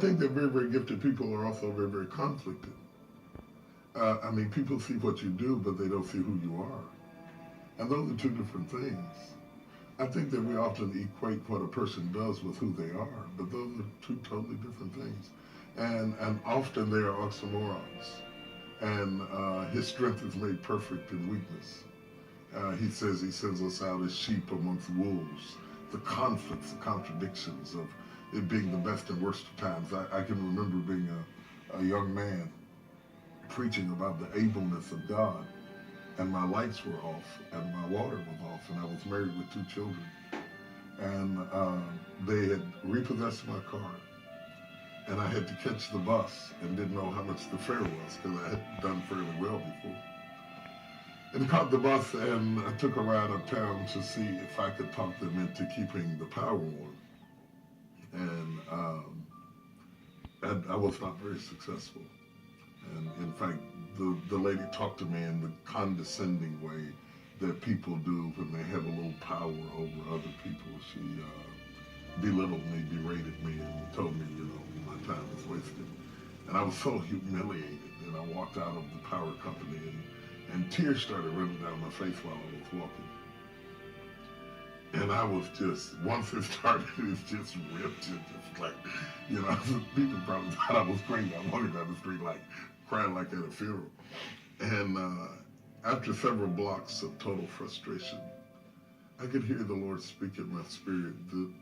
think that very, very gifted people are also very, very conflicted. I mean, people see what you do, but they don't see who you are. And those are two different things. I think that we often equate what a person does with who they are, but those are two totally different things. And often they are oxymorons. And his strength is made perfect in weakness. He says he sends us out as sheep amongst wolves. The conflicts, the contradictions of it being the best and worst of times. I can remember being a young man preaching about the ableness of God, and my lights were off, and my water was off, and I was married with two children. And they had repossessed my car, and I had to catch the bus and didn't know how much the fare was because I had done fairly well before. And caught the bus and I took a ride uptown to see if I could talk them into keeping the power on. And I was not very successful. And in fact, the lady talked to me in the condescending way that people do when they have a little power over other people. She belittled me, berated me, and told me, my time was wasted. And I was so humiliated. And I walked out of the power company and tears started running down my face while I was walking. And I was just, once it started, it was just ripped and just like, people probably thought I was crazy. I walking down the street like, crying like at a funeral. And after several blocks of total frustration, I could hear the Lord speak in my spirit,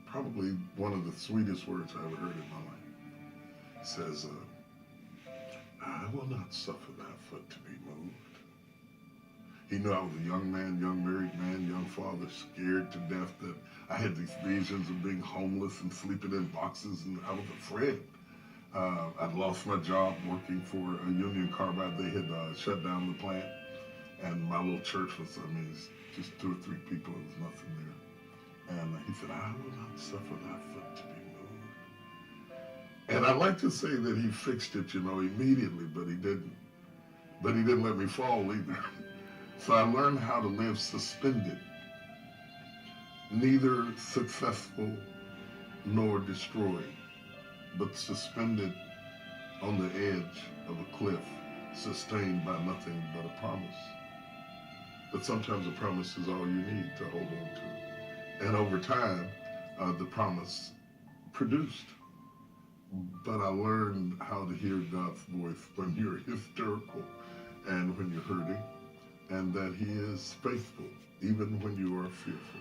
probably one of the sweetest words I ever heard in my life. He says, I will not suffer thy foot to be moved. He knew I was a young man, young married man, young father, scared to death that I had these visions of being homeless and sleeping in boxes, and I was afraid. I'd lost my job working for a Union Carbide. They had shut down the plant, and my little church was, it's just 2 or 3 people. There was nothing there. And he said, I will not suffer thy foot to be moved. And I'd like to say that he fixed it, immediately, but he didn't. But he didn't let me fall either. So I learned how to live suspended, neither successful nor destroyed, but suspended on the edge of a cliff, sustained by nothing but a promise. But sometimes a promise is all you need to hold on to. And over time, the promise produced. But I learned how to hear God's voice when you're hysterical and when you're hurting, and that he is faithful, even when you are fearful.